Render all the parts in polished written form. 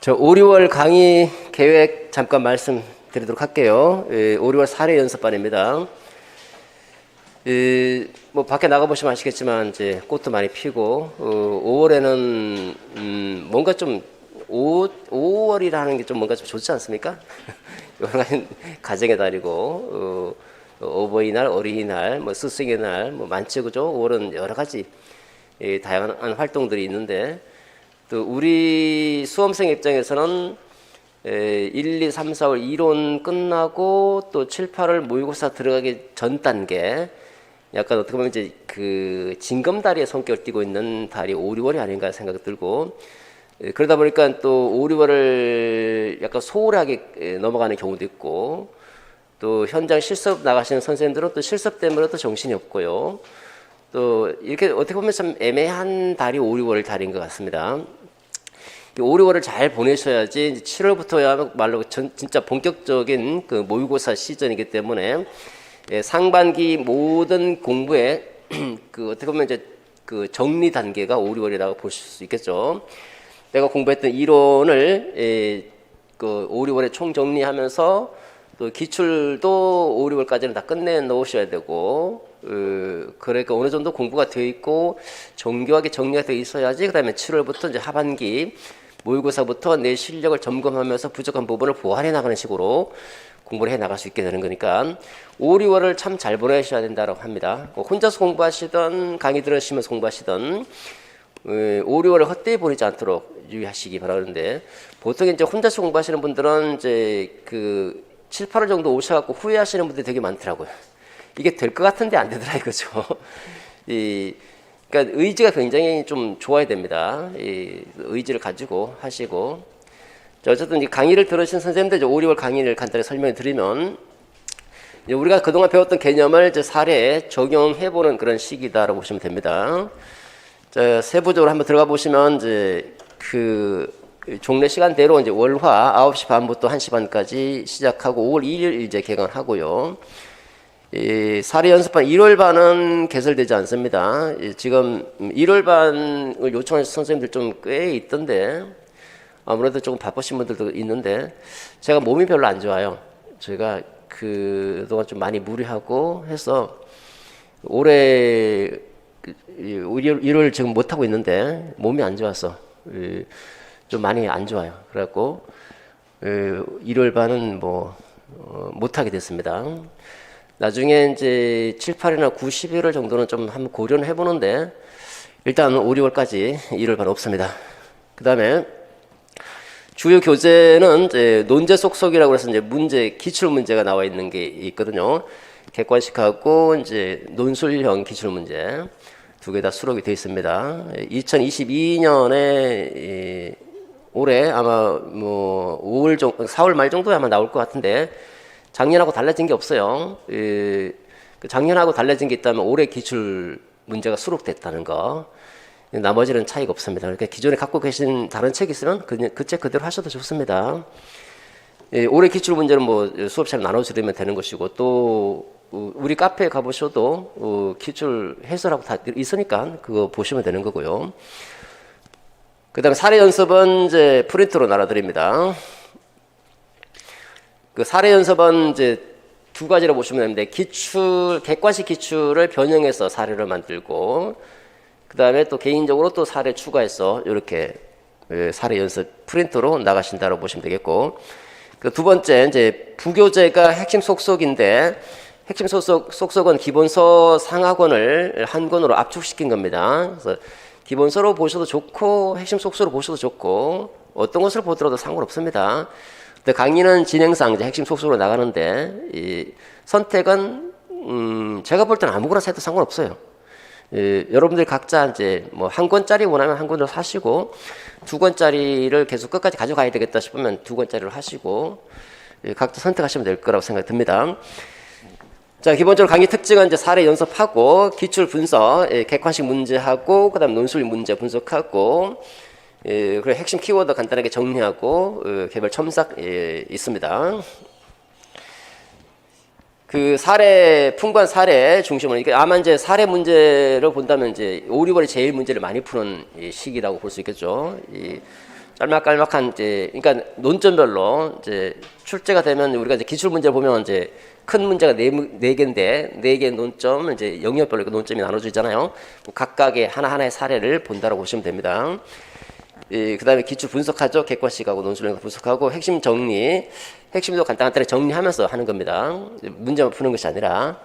저 5, 6월 강의 계획 잠깐 말씀드리도록 할게요. 5, 6월 사례 연습반입니다. 뭐 밖에 나가 보시면 아시겠지만 이제 꽃도 많이 피고 5월에는 뭔가 좀 5월이라는 게 좀 뭔가 좀 좋지 않습니까? 여러 가지 가정의 달이고 어버이날, 어린이날, 뭐 스승의 날, 뭐 많죠, 그죠? 5월은 여러 가지 다양한 활동들이 있는데. 또 우리 수험생 입장에서는 1, 2, 3, 4월 이론 끝나고 또 7, 8월 모의고사 들어가기 전 단계, 약간 어떻게 보면 이제 그 징검다리의 성격을 띠고 있는 달이 5, 6월이 아닌가 생각이 들고, 그러다 보니까 또 5, 6월을 약간 소홀하게 넘어가는 경우도 있고, 또 현장 실습 나가시는 선생님들은 또 실습 때문에 또 정신이 없고요. 또 이렇게 어떻게 보면 참 애매한 달이 5, 6월 달인 것 같습니다. 5, 6월을 잘 보내셔야지 7월부터야말로 진짜 본격적인 그 모의고사 시즌이기 때문에 상반기 모든 공부에 그 어떻게 보면 이제 그 정리 단계가 5, 6월이라고 보실 수 있겠죠. 내가 공부했던 이론을 그 5, 6월에 총 정리하면서 또 기출도 5, 6월까지는 다 끝내 놓으셔야 되고, 그러니까 어느 정도 공부가 되어 있고 정교하게 정리가 되어 있어야지 그 다음에 7월부터 이제 하반기 모의고사부터 내 실력을 점검하면서 부족한 부분을 보완해 나가는 식으로 공부를 해 나갈 수 있게 되는 거니까 5, 6월을 참 잘 보내셔야 된다고 합니다. 혼자서 공부하시던 강의 들으시면서 공부하시던 5, 6월을 헛되이 보내지 않도록 유의하시기 바라는데, 보통 이제 혼자서 공부하시는 분들은 이제 그 7, 8월 정도 오셔갖고 후회하시는 분들이 되게 많더라고요. 이게 될 것 같은데 안 되더라 이거죠. 그러니까 의지가 굉장히 좀 좋아야 됩니다. 의지를 가지고 하시고. 어쨌든 이 강의를 들으신 선생님들 이제 5, 6월 강의를 간단히 설명해 드리면, 우리가 그동안 배웠던 개념을 이제 사례에 적용해 보는 그런 시기다라고 보시면 됩니다. 자, 세부적으로 한번 들어가 보시면 이제 그 종례 시간대로 이제 월화 9시 반부터 1시 반까지 시작하고 5월 2일 이제 개강하고요. 사례 연습반 1월 반은 개설되지 않습니다. 지금 1월 반을 요청하신 선생님들 좀 꽤 있던데, 아무래도 조금 바쁘신 분들도 있는데, 제가 몸이 별로 안 좋아요. 제가 그동안 좀 많이 무리하고 해서 올해 1월 지금 못하고 있는데 몸이 안 좋아서 좀 많이 안 좋아요. 그래갖고 1월 반은 뭐 못하게 됐습니다. 나중에 이제 7, 8이나 9, 11월 정도는 좀 한번 고려는 해보는데, 일단 5, 6월까지 1월 반 없습니다. 그 다음에 주요 교재는 이제 논제 속속이라고 해서 이제 문제, 기출 문제가 나와 있는 게 있거든요. 객관식하고 이제 논술형 기출 문제 두 개 다 수록이 되어 있습니다. 2022년에 올해 아마 뭐 5월 정도, 4월 말 정도에 아마 나올 것 같은데, 작년하고 달라진 게 없어요. 작년하고 달라진 게 있다면 올해 기출 문제가 수록됐다는 거. 나머지는 차이가 없습니다. 그러니까 기존에 갖고 계신 다른 책이 있으면 그 책 그대로 하셔도 좋습니다. 올해 기출 문제는 뭐 수업시간 나눠주면 되는 것이고, 또 우리 카페에 가보셔도 기출 해설하고 다 있으니까 그거 보시면 되는 거고요. 그 다음에 사례 연습은 이제 프린트로 나눠드립니다. 그 사례 연습은 이제 두 가지로 보시면 되는데, 객관식 기출을 변형해서 사례를 만들고, 그 다음에 또 개인적으로 또 사례 추가해서 이렇게 사례 연습 프린트로 나가신다고 보시면 되겠고, 그 두 번째 이제 부교재가 핵심 속속인데, 핵심 속속은 기본서 상하권을 한 권으로 압축시킨 겁니다. 그래서 기본서로 보셔도 좋고 핵심 속소로 보셔도 좋고 어떤 것을 보더라도 상관없습니다. 근데 강의는 진행상 이제 핵심 속소로 나가는데, 이 선택은 제가 볼 때는 아무거나 사도 상관없어요. 여러분들 각자 이제 뭐 한 권짜리 원하면 한 권으로 사시고, 두 권짜리를 계속 끝까지 가져가야 되겠다 싶으면 두 권짜리를 하시고, 각자 선택하시면 될 거라고 생각이 듭니다. 자, 기본적으로 강의 특징은 이제 사례 연습하고, 기출 분석, 객관식 문제하고, 그다음 논술 문제 분석하고, 그리고 핵심 키워드 간단하게 정리하고, 개별 첨삭 있습니다. 그 사례, 풍부한 사례 중심으로, 이게 아마 이제 사례 문제를 본다면 이제 5, 6월이 제일 문제를 많이 푸는 시기라고 볼 수 있겠죠. 깔막깔막한 이제 그러니까 논점별로 이제 출제가 되면 우리가 이제 기출 문제를 보면 이제 큰 문제가 네 개인데 네 개 논점 이제 영역별로 논점이 나눠져 있잖아요. 각각의 하나하나의 사례를 본다라고 보시면 됩니다. 그다음에 기출 분석하죠. 객관식하고 논술형 분석하고 핵심 정리, 핵심도 간단하게 정리하면서 하는 겁니다. 문제만 푸는 것이 아니라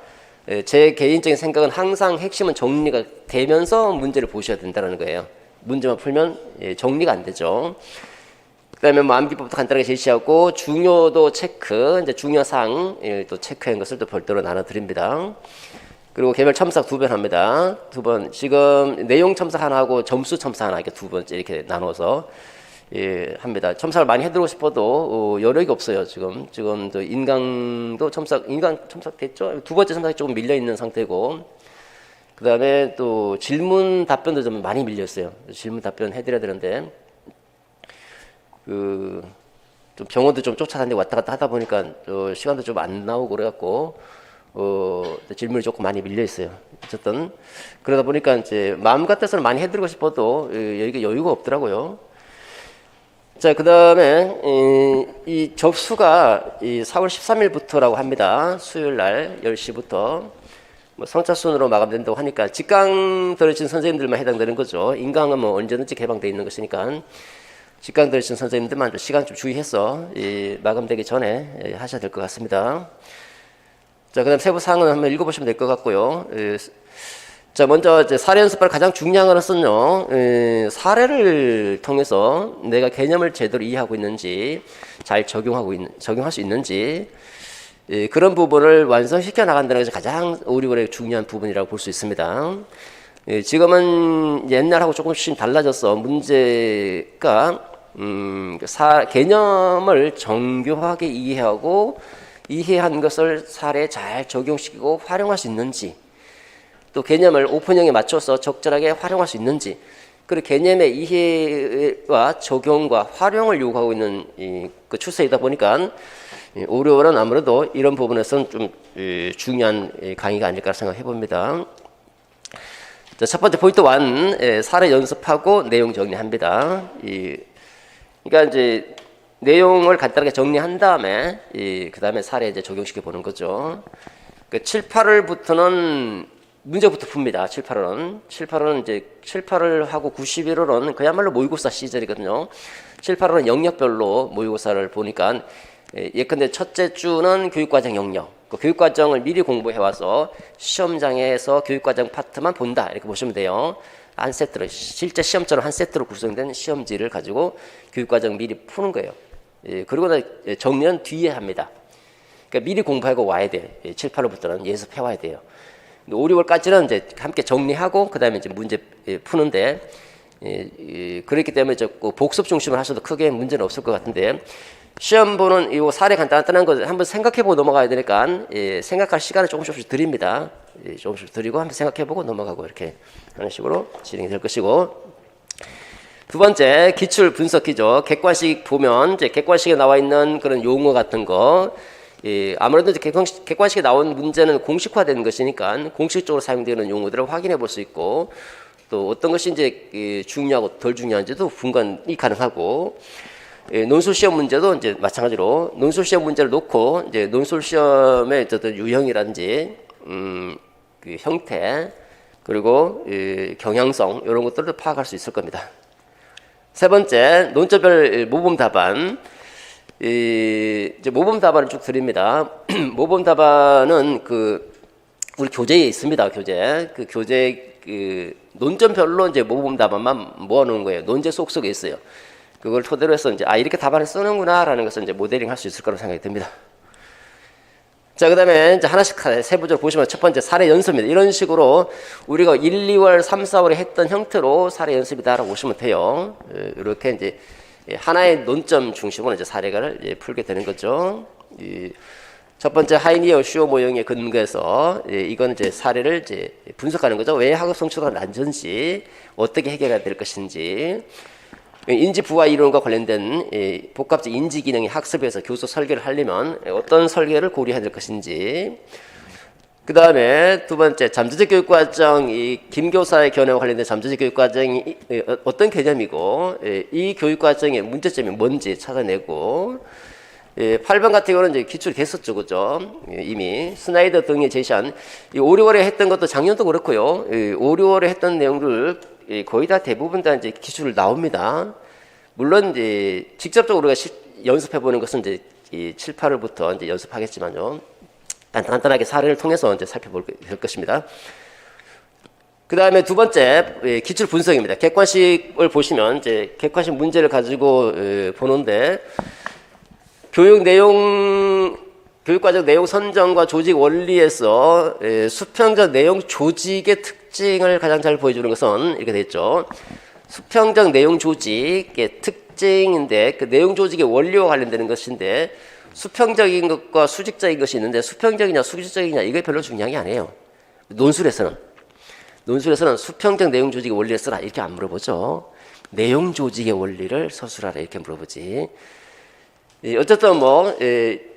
제 개인적인 생각은 항상 핵심은 정리가 되면서 문제를 보셔야 된다는 거예요. 문제만 풀면 정리가 안 되죠. 그다음에 뭐 암기법도 간단하게 제시하고 중요도 체크, 이제 중요사항 또 체크한 것을 또 별도로 나눠 드립니다. 그리고 개별 첨삭 2번 합니다. 2번 지금 내용 첨삭 하나 하고 점수 첨삭 하나 이렇게 2번째 이렇게 나눠서 합니다. 첨삭을 많이 해드리고 싶어도 여력이 없어요. 지금 또 인강 첨삭 됐죠. 2번째 첨삭이 조금 밀려 있는 상태고, 그 다음에 또 질문 답변도 좀 많이 밀려 있어요. 질문 답변 해드려야 되는데 좀 병원도 좀 쫓아다니고 왔다 갔다 하다 보니까 시간도 좀 안 나오고 그래갖고 질문이 조금 많이 밀려 있어요. 어쨌든 그러다 보니까 이제 마음 같아서는 많이 해드리고 싶어도 여기가 여유가 없더라고요. 자, 그 다음에 이 접수가 이 4월 13일부터라고 합니다. 수요일 날 10시부터 뭐 성차순으로 마감된다고 하니까 직강 들으신 선생님들만 해당되는 거죠. 인강은 뭐 언제든지 개방되어 있는 것이니까 직강 들으신 선생님들만 좀 시간 좀 주의해서 마감되기 전에 하셔야 될 것 같습니다. 자, 그 다음 세부 사항은 한번 읽어보시면 될 것 같고요. 자, 먼저 이제 사례 연습할 가장 중요한 것은요, 사례를 통해서 내가 개념을 제대로 이해하고 있는지, 잘 적용할 수 있는지, 그런 부분을 완성시켜 나간다는 것이 가장 오리월의 중요한 부분이라고 볼 수 있습니다. 지금은 옛날하고 조금씩 달라져서 문제가 개념을 정교하게 이해하고 이해한 것을 사례에 잘 적용시키고 활용할 수 있는지, 또 개념을 오픈형에 맞춰서 적절하게 활용할 수 있는지, 그리고 개념의 이해와 적용과 활용을 요구하고 있는 그 추세이다 보니까 오리월은 아무래도 이런 부분에서는 좀 중요한 강의가 아닐까 생각해 봅니다. 자, 첫 번째 포인트 1, 사례 연습하고 내용 정리합니다. 그러니까 이제 내용을 간단하게 정리한 다음에 그 다음에 사례 이제 적용시켜 보는 거죠. 그 7, 8월부터는 문제부터 풉니다. 7, 8월은 이제 7, 8월 하고 91월은 그야말로 모의고사 시절이거든요. 7, 8월은 영역별로 모의고사를 보니까 예컨대 첫째 주는 교육과정 영역, 그 교육과정을 미리 공부해 와서 시험장에서 교육과정 파트만 본다 이렇게 보시면 돼요. 한 세트로 실제 시험처럼 한 세트로 구성된 시험지를 가지고 교육과정 미리 푸는 거예요. 그리고 정리는 뒤에 합니다. 그러니까 미리 공부하고 와야 돼. 7, 8월부터는 연습해 와야 돼요. 5, 6월까지는 이제 함께 정리하고 그 다음에 이제 문제 푸는데 그렇기 때문에 복습 중심으로 하셔도 크게 문제는 없을 것 같은데, 시험 보는 이 사례 간단한 거 한번 생각해보고 넘어가야 되니까 생각할 시간을 조금씩 드립니다. 조금씩 드리고 한번 생각해보고 넘어가고 이렇게 하는 식으로 진행이 될 것이고, 두 번째 기출 분석이죠. 객관식 보면 이제 객관식에 나와 있는 그런 용어 같은 거, 아무래도 이제 객관식에 나온 문제는 공식화된 것이니까 공식적으로 사용되는 용어들을 확인해 볼 수 있고, 또 어떤 것이 이제 중요하고 덜 중요한지도 분간이 가능하고, 논술 시험 문제도 이제 마찬가지로 논술 시험 문제를 놓고 이제 논술 시험의 어떤 유형이라든지 그 형태, 그리고 경향성 이런 것들도 파악할 수 있을 겁니다. 세 번째, 논점별 모범 답안. 이제 모범 답안을 쭉 드립니다. 모범 답안은 우리 교재에 있습니다. 교재 논점별로 이제 모범 답안만 모아놓은 거예요. 논제 속에 있어요. 그걸 토대로 해서 이제 이렇게 답안을 쓰는구나라는 것을 이제 모델링 할 수 있을 거라고 생각이 듭니다. 자, 그 다음에 이제 하나씩 세부적으로 보시면 첫 번째 사례 연습입니다. 이런 식으로 우리가 1, 2월, 3, 4월에 했던 형태로 사례 연습이다라고 보시면 돼요. 이렇게 이제 하나의 논점 중심으로 이제 사례를 이제 풀게 되는 거죠. 첫 번째 하이니어 슈어 모형에 근거해서 이건 이제 사례를 이제 분석하는 거죠. 왜 학업 성취도가 낮은지, 어떻게 해결해야 될 것인지, 인지 부화 이론과 관련된 복합적 인지 기능의 학습에서 교수 설계를 하려면 어떤 설계를 고려해야 될 것인지, 그 다음에 두 번째, 잠재적 교육과정, 이 김교사의 견해와 관련된 잠재적 교육과정이 어떤 개념이고, 이 교육과정의 문제점이 뭔지 찾아내고, 8번 같은 경우는 이제 기출이 됐었죠, 그죠? 이미 스나이더 등이 제시한 이 5, 6월에 했던 것도 작년도 그렇고요. 5, 6월에 했던 내용들 거의 다 대부분 다 이제 기출 나옵니다. 물론 이제 직접적으로 우리가 연습해 보는 것은 이제 이 7, 8월부터 이제 연습하겠지만요. 간단하게 사례를 통해서 이제 살펴볼 것입니다. 그 다음에 두 번째, 기출 분석입니다. 객관식을 보시면 이제 객관식 문제를 가지고 보는데, 교육과정 내용 선정과 조직 원리에서 수평적 내용 조직의 특징을 가장 잘 보여주는 것은 이렇게 됐죠. 수평적 내용 조직의 특징인데, 그 내용 조직의 원리와 관련되는 것인데, 수평적인 것과 수직적인 것이 있는데 수평적이냐 수직적이냐 이게 별로 중요한 게 아니에요. 논술에서는 수평적 내용 조직의 원리를 써라 이렇게 안 물어보죠. 내용 조직의 원리를 서술하라 이렇게 물어보지. 어쨌든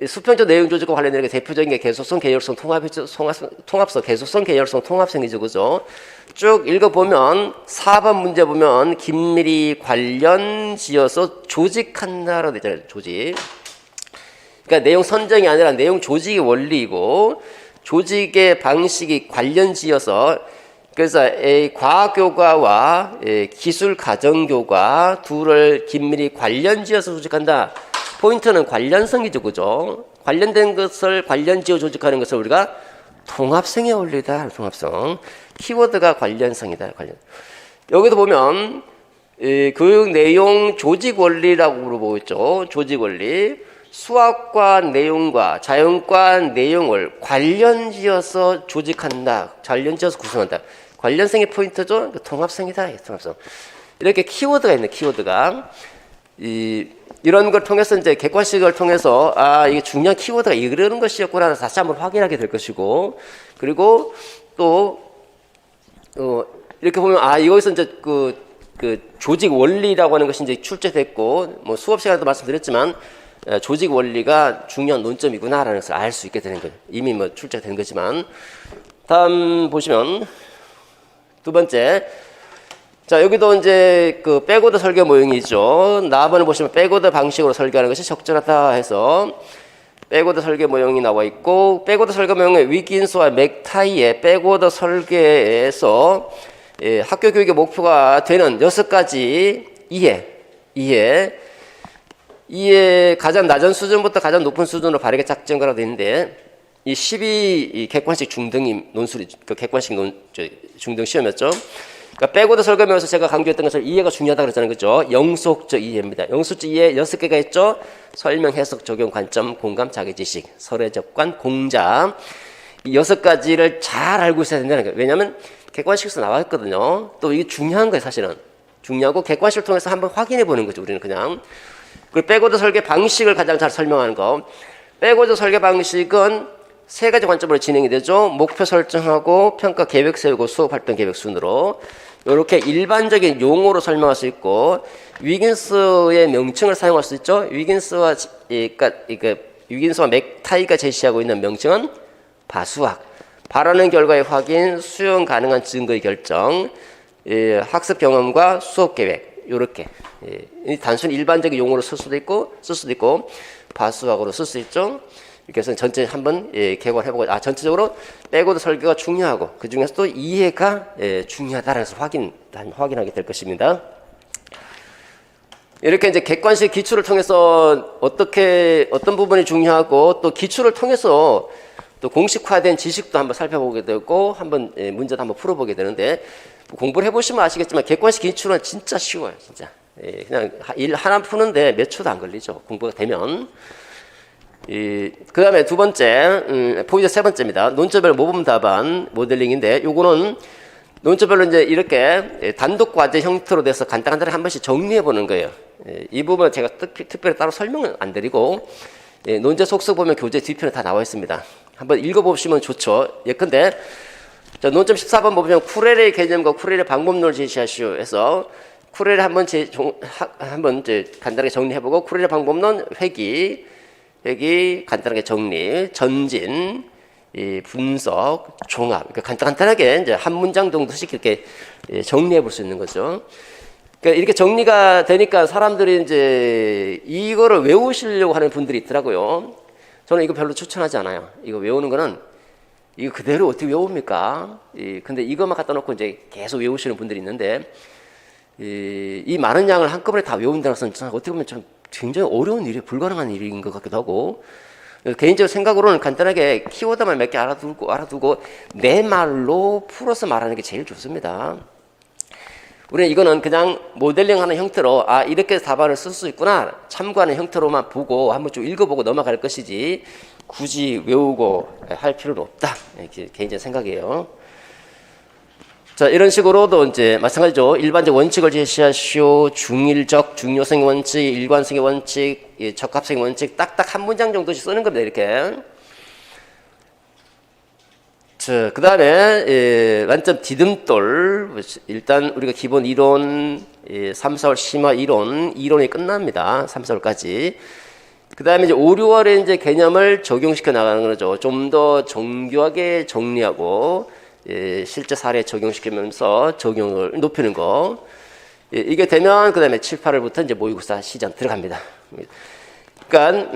수평적 내용 조직과 관련된 게 대표적인 게 계속성, 계열성, 통합성, 계속성, 계열성, 통합성이죠, 그죠? 쭉 읽어보면 4번 문제 보면 긴밀히 관련지어서 조직한다라고 되잖아요. 조직. 그러니까 내용 선정이 아니라 내용 조직의 원리이고 조직의 방식이 관련지어서 그래서 과학교과와 기술가정교과 둘을 긴밀히 관련지어서 조직한다. 포인트는 관련성이죠, 그죠? 관련된 것을 관련지어 조직하는 것을 우리가 통합성의 원리다. 통합성. 키워드가 관련성이다. 관련. 여기도 보면 교육 내용 조직 원리라고 물어보고 있죠. 조직 원리. 수학과 내용과 자연과 내용을 관련지어서 조직한다. 관련지어서 구성한다. 관련성의 포인트죠. 통합성이다. 통합성. 이렇게 키워드가 있는 키워드가 이런 걸 통해서 이제 객관식을 통해서 이게 중요한 키워드가 이런 것이었구나 다시 한번 확인하게 될 것이고 그리고 또 이렇게 보면 여기서 이제 그 조직 원리라고 하는 것이 이제 출제됐고 뭐 수업 시간에도 말씀드렸지만 조직 원리가 중요한 논점이구나라는 것을 알 수 있게 되는 거예요. 이미 뭐 출제된 거지만 다음 보시면 두 번째. 자, 여기도 이제 그 백오더 설계 모형이죠. 나번을 보시면 백오더 방식으로 설계하는 것이 적절하다 해서 백오더 설계 모형이 나와 있고 백오더 설계 모형의 위긴스와 맥타이의 백오더 설계에서 학교 교육의 목표가 되는 6가지 이해 가장 낮은 수준부터 가장 높은 수준으로 바르게 짝지은 거라고 되어 있는데 이 12 객관식 중등이 논술이 그 객관식 중등 시험이었죠. 그러니까 백오더 설계면서 제가 강조했던 것을 이해가 중요하다고 그랬잖아요. 그죠? 영속적 이해입니다. 영속적 이해 6개가 있죠. 설명, 해석, 적용, 관점, 공감, 자기지식, 설회접관, 공자. 이 6가지를 잘 알고 있어야 된다는 거예요. 왜냐하면 객관식에서 나와 있거든요. 또 이게 중요한 거예요. 사실은. 중요하고 객관식을 통해서 한번 확인해 보는 거죠. 우리는 그냥. 그리고 백오더 설계 방식을 가장 잘 설명하는 거. 백오더 설계 방식은 3가지 관점으로 진행이 되죠. 목표 설정하고 평가 계획 세우고 수업 활동 계획 순으로 이렇게 일반적인 용어로 설명할 수 있고 위긴스의 명칭을 사용할 수 있죠. 위긴스와 맥타이가 제시하고 있는 명칭은 바수학, 바라는 결과의 확인, 수용 가능한 증거의 결정, 학습 경험과 수업 계획 이렇게 단순히 일반적인 용어로 쓸 수도 있고 바수학으로 쓸 수 있죠. 이렇게 해서 전체 한번 개괄해보고 전체적으로 백오더 설계가 중요하고 그 중에서도 이해가 중요하다는 것을 확인하게 될 것입니다. 이렇게 이제 객관식 기출을 통해서 어떤 부분이 중요하고 또 기출을 통해서 또 공식화된 지식도 한번 살펴보게 되고 한번 문제도 한번 풀어보게 되는데 공부를 해보시면 아시겠지만 객관식 기출은 진짜 쉬워요. 진짜 그냥 일 하나 푸는데 몇 초도 안 걸리죠. 공부가 되면. 그 다음에 두 번째, 포인트 세 번째입니다. 논점별 모범 답안 모델링인데, 요거는 논점별로 이제 이렇게 단독 과제 형태로 돼서 간단하게 한 번씩 정리해 보는 거예요. 이 부분은 제가 특별히 따로 설명은 안 드리고, 논제 속속 보면 교재 뒤편에 다 나와 있습니다. 한번 읽어보시면 좋죠. 예컨대, 자, 논점 14번 보면 쿠렐의 개념과 쿠렐의 방법론을 제시하시오 해서, 쿠렐을 한번 이제 간단하게 정리해보고, 쿠렐의 방법론 회기 간단하게 정리, 전진, 이 분석, 종합, 그러니까 간단하게 이제 한 문장 정도씩 이렇게 정리해 볼 수 있는 거죠. 그러니까 이렇게 정리가 되니까 사람들이 이제 이거를 외우시려고 하는 분들이 있더라고요. 저는 이거 별로 추천하지 않아요. 이거 외우는 거는 이거 그대로 어떻게 외웁니까? 근데 이것만 갖다 놓고 이제 계속 외우시는 분들이 있는데 이 많은 양을 한꺼번에 다 외운다는 것은 어떻게 보면 좀 굉장히 어려운 일이 불가능한 일인 것 같기도 하고 개인적으로 생각으로는 간단하게 키워드만 몇 개 알아두고 내 말로 풀어서 말하는 게 제일 좋습니다. 우리는 이거는 그냥 모델링하는 형태로 이렇게 답안을 쓸 수 있구나 참고하는 형태로만 보고 한번 좀 읽어보고 넘어갈 것이지 굳이 외우고 할 필요는 없다. 개인적인 생각이에요. 자, 이런 식으로도 이제 마찬가지죠. 일반적 원칙을 제시하시오. 중일적, 중요성의 원칙, 일관성의 원칙, 적합성의 원칙 딱딱 한 문장 정도씩 쓰는 겁니다. 이렇게. 자, 그 다음에 만점 디딤돌. 일단 우리가 기본 이론 3, 4월 심화 이론이 끝납니다. 3, 4월까지. 그 다음에 이제 5, 6월에 이제 개념을 적용시켜 나가는 거죠. 좀 더 정교하게 정리하고 실제 사례에 적용시키면서 적용을 높이는 거. 이게 되면 그 다음에 7, 8월부터 이제 모의고사 시전 들어갑니다. 그러니까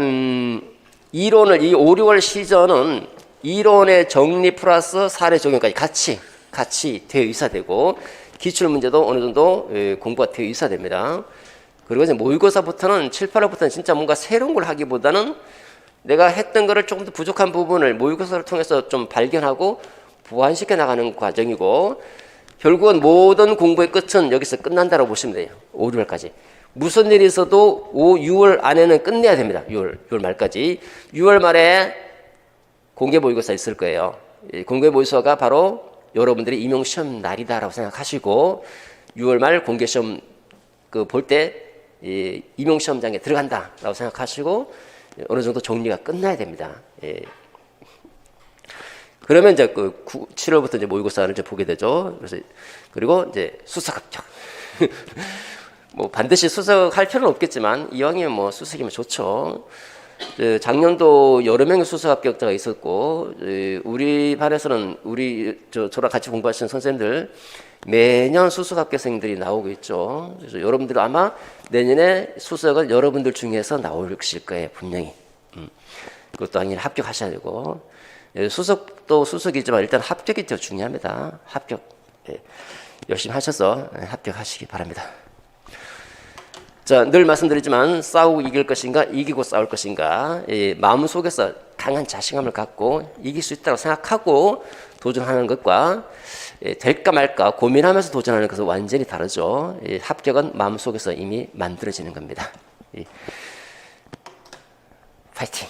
이론을 이 5, 6월 시전은 이론의 정리 플러스 사례 적용까지 같이 되어 있어야 되고 기출 문제도 어느 정도 공부가 되어 있어야 됩니다. 그리고 이제 모의고사부터는 7, 8월부터는 진짜 뭔가 새로운 걸 하기보다는 내가 했던 거를 조금 더 부족한 부분을 모의고사를 통해서 좀 발견하고 보완시켜 나가는 과정이고 결국은 모든 공부의 끝은 여기서 끝난다고 보시면 돼요. 5, 6월까지. 무슨 일이 있어도 5, 6월 안에는 끝내야 됩니다. 6월 말까지. 6월 말에 공개 모의고사 있을 거예요. 공개 모의고사가 바로 여러분들이 임용시험 날이다라고 생각하시고 6월 말 공개 시험 볼 때 임용시험장에 들어간다라고 생각하시고 어느 정도 정리가 끝나야 됩니다. 그러면 이제 7월부터 이제 모의고사를 이제 보게 되죠. 그리고 이제 수석 합격. 뭐 반드시 수석할 필요는 없겠지만 이왕이면 뭐 수석이면 좋죠. 작년도 여러 명의 수석 합격자가 있었고 우리 반에서는 저랑 같이 공부하시는 선생님들 매년 수석 합격생들이 나오고 있죠. 그래서 여러분들 아마 내년에 수석은 여러분들 중에서 나오실 거예요, 분명히. 그것도 당연히 합격하셔야 되고 수석도 수석이지만 일단 합격이 더 중요합니다. 합격. 열심히 하셔서 합격하시기 바랍니다. 자, 늘 말씀드리지만 싸우고 이길 것인가 이기고 싸울 것인가 마음속에서 강한 자신감을 갖고 이길 수 있다고 생각하고 도전하는 것과 될까 말까 고민하면서 도전하는 것은 완전히 다르죠. 합격은 마음속에서 이미 만들어지는 겁니다. 파이팅!